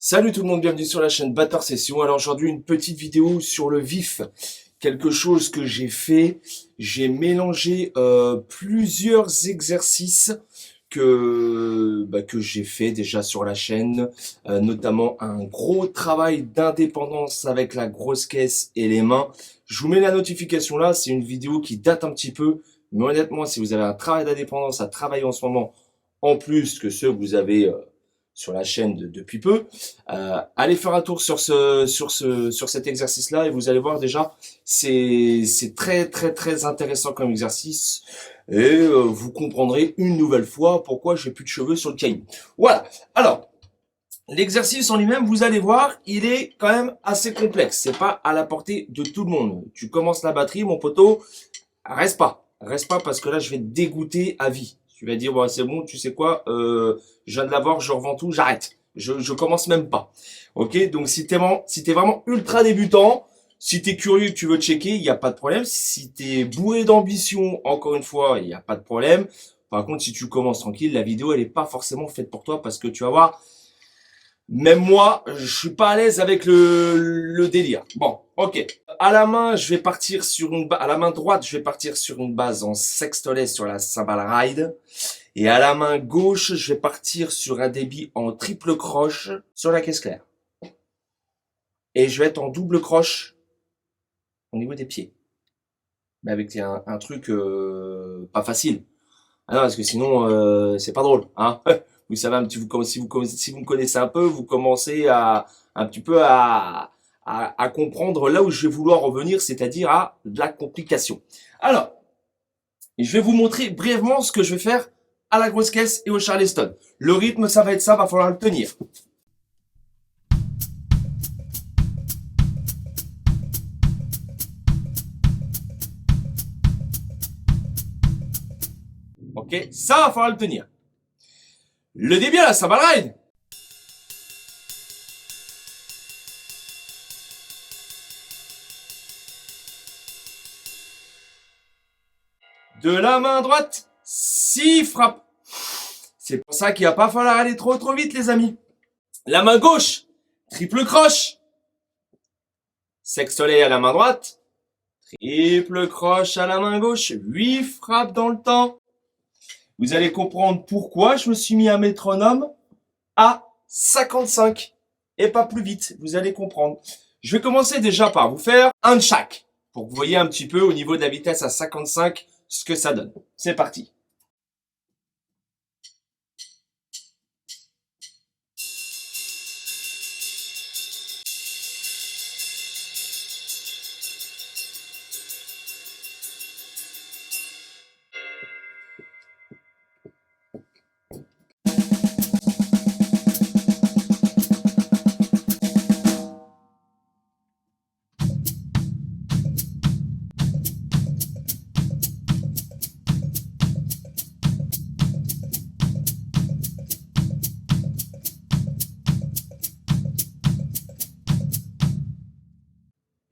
Salut tout le monde, bienvenue sur la chaîne Bâtard Session. Alors aujourd'hui une petite vidéo sur le vif, quelque chose que j'ai fait. J'ai mélangé plusieurs exercices que j'ai fait déjà sur la chaîne, notamment un gros travail d'indépendance avec la grosse caisse et les mains. Je vous mets la notification là, c'est une vidéo qui date un petit peu, mais honnêtement si vous avez un travail d'indépendance à travailler en ce moment, en plus que ceux que vous avez sur la chaîne depuis peu, allez faire un tour sur cet exercice-là et vous allez voir déjà, c'est très intéressant comme exercice et vous comprendrez une nouvelle fois pourquoi j'ai plus de cheveux sur le caillou. Voilà. Alors, l'exercice en lui-même, vous allez voir, il est quand même assez complexe. C'est pas à la portée de tout le monde. Tu commences la batterie, mon poteau, reste pas parce que là, je vais te dégoûter à vie. Tu vas dire, bon, c'est bon, tu sais quoi, je viens de l'avoir, je revends tout, j'arrête. Je commence même pas. Ok, donc si t'es vraiment ultra débutant, si t'es curieux, que tu veux checker, il n'y a pas de problème. Si t'es bourré d'ambition, encore une fois, il n'y a pas de problème. Par contre, si tu commences tranquille, la vidéo, elle est pas forcément faite pour toi parce que tu vas voir, même moi, je suis pas à l'aise avec le délire. Bon, ok. À la main, je vais partir sur à la main droite, je vais partir sur une base en sextolet sur la cymbale ride. Et à la main gauche, je vais partir sur un débit en triple croche sur la caisse claire. Et je vais être en double croche au niveau des pieds. Mais avec un truc pas facile. Ah non, parce que sinon, c'est pas drôle. Hein. Vous savez, un petit, si vous me connaissez un peu, vous commencez à un petit peu à comprendre là où je vais vouloir revenir, c'est-à-dire à de la complication. Alors, je vais vous montrer brièvement ce que je vais faire à la grosse caisse et au Charleston. Le rythme, ça va être ça, va falloir le tenir. Ok, ça va falloir le tenir. Le débit à la cymbale ride. De la main droite, 6 frappes. C'est pour ça qu'il va pas falloir aller trop vite, les amis. La main gauche, triple croche. Sextolet à la main droite. Triple croche à la main gauche. 8 frappes dans le temps. Vous allez comprendre pourquoi je me suis mis un métronome à 55 et pas plus vite. Vous allez comprendre. Je vais commencer déjà par vous faire un de chaque pour que vous voyez un petit peu au niveau de la vitesse à 55 ce que ça donne. C'est parti.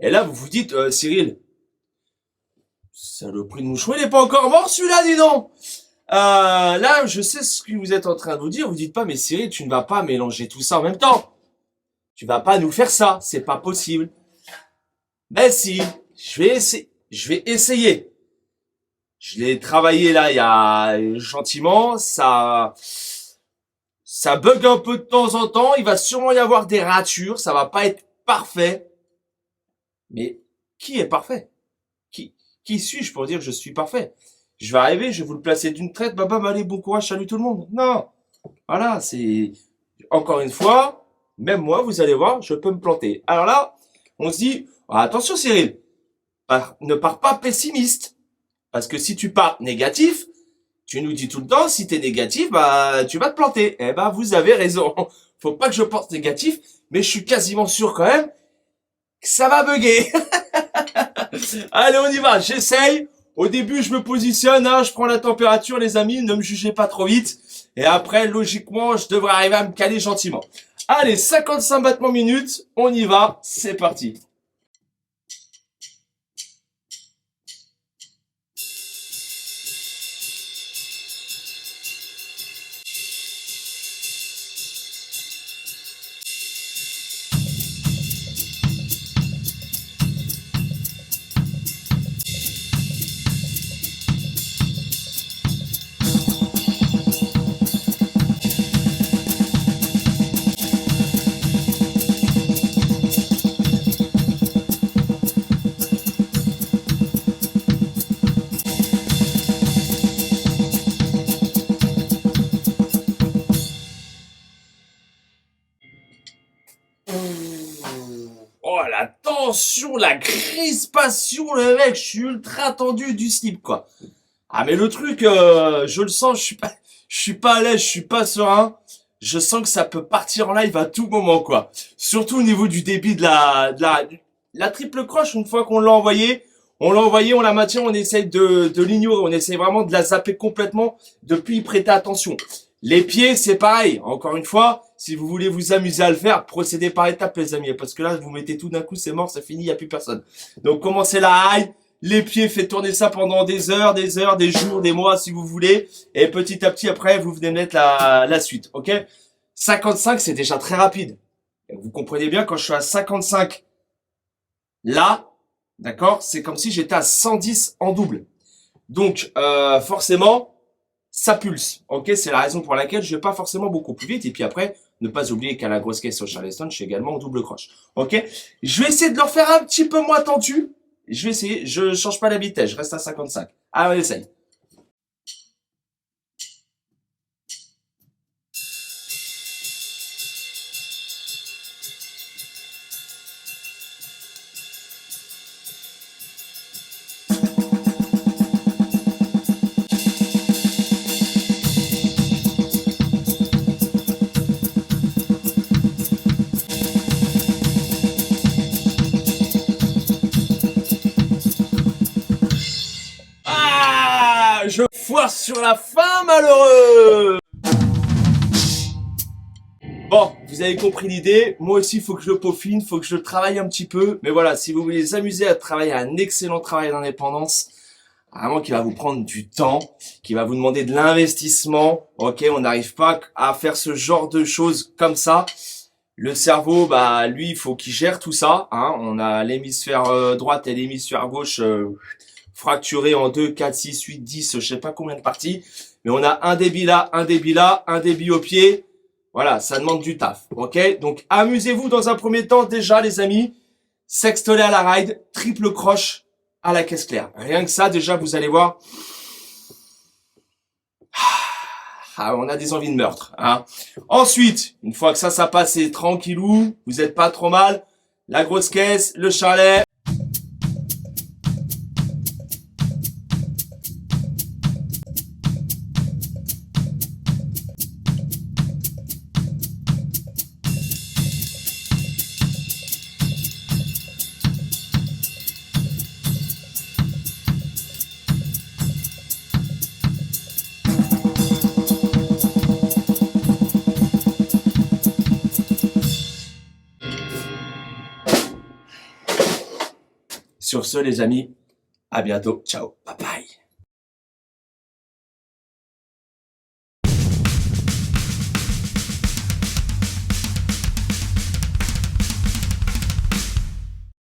Et là, vous vous dites, Cyril, saloperie de moucheron, il n'est pas encore mort celui-là, dis donc. Là, je sais ce que vous êtes en train de vous dire. Vous dites pas, mais Cyril, tu ne vas pas mélanger tout ça en même temps. Tu vas pas nous faire ça, c'est pas possible. Ben si, je vais essayer. Je l'ai travaillé là, il y a gentiment, ça bug un peu de temps en temps. Il va sûrement y avoir des ratures, ça va pas être parfait. Mais qui est parfait? Qui suis-je pour dire que je suis parfait? Je vais arriver, je vais vous le placer d'une traite, bam, allez, bon courage, salut tout le monde. Non. Voilà, c'est, encore une fois, même moi, vous allez voir, je peux me planter. Alors là, on se dit, ah, attention Cyril, ne pars pas pessimiste. Parce que si tu pars négatif, tu nous dis tout le temps, si t'es négatif, bah, tu vas te planter. Eh ben, vous avez raison. Faut pas que je pense négatif, mais je suis quasiment sûr quand même que ça va bugger. Allez, on y va, j'essaye. Au début, je me positionne, hein, je prends la température, les amis, ne me jugez pas trop vite. Et après, logiquement, je devrais arriver à me caler gentiment. Allez, 55 battements minutes, on y va, c'est parti. Oh, la tension, la crispation, le mec, je suis ultra tendu du slip, quoi. Ah, mais le truc, je le sens, je suis pas à l'aise, je suis pas serein. Je sens que ça peut partir en live à tout moment, quoi. Surtout au niveau du débit la triple croche, une fois qu'on l'a envoyé, on la maintient, on essaye de l'ignorer, on essaye vraiment de la zapper complètement, depuis y prêter attention. Les pieds, c'est pareil. Encore une fois, si vous voulez vous amuser à le faire, procédez par étapes, les amis. Parce que là, vous mettez tout d'un coup, c'est mort, c'est fini, il n'y a plus personne. Donc, commencez la high. Les pieds, faites tourner ça pendant des heures, des jours, des mois, si vous voulez. Et petit à petit, après, vous venez mettre la suite. OK? 55, c'est déjà très rapide. Vous comprenez bien, quand je suis à 55, là, d'accord, c'est comme si j'étais à 110 en double. Donc, forcément, ça pulse. Ok, c'est la raison pour laquelle je vais pas forcément beaucoup plus vite. Et puis après, ne pas oublier qu'à la grosse caisse sur Charleston, je suis également en double croche. Ok, je vais essayer de leur faire un petit peu moins tendu. Je vais essayer, je change pas la vitesse, je reste à 55. Ah, on essaye. Ah, je foire sur la fin, malheureux. Bon, vous avez compris l'idée. Moi aussi, il faut que je le peaufine, faut que je le travaille un petit peu. Mais voilà, si vous voulez vous amuser à travailler un excellent travail d'indépendance, vraiment qui va vous prendre du temps, qui va vous demander de l'investissement. Ok, on n'arrive pas à faire ce genre de choses comme ça. Le cerveau, bah lui, il faut qu'il gère tout ça. Hein. On a l'hémisphère droite et l'hémisphère gauche fracturés en 2, 4, 6, 8, 10, je sais pas combien de parties. Mais on a un débit là, un débit là, un débit au pied. Voilà, ça demande du taf. Ok, donc amusez-vous dans un premier temps déjà, les amis. Sextolet à la ride, triple croche à la caisse claire. Rien que ça, déjà, vous allez voir. Ah, on a des envies de meurtre. Hein. Ensuite, une fois que ça passe, c'est tranquillou, vous êtes pas trop mal. La grosse caisse, le chalet. Sur ce, les amis, à bientôt. Ciao. Bye bye.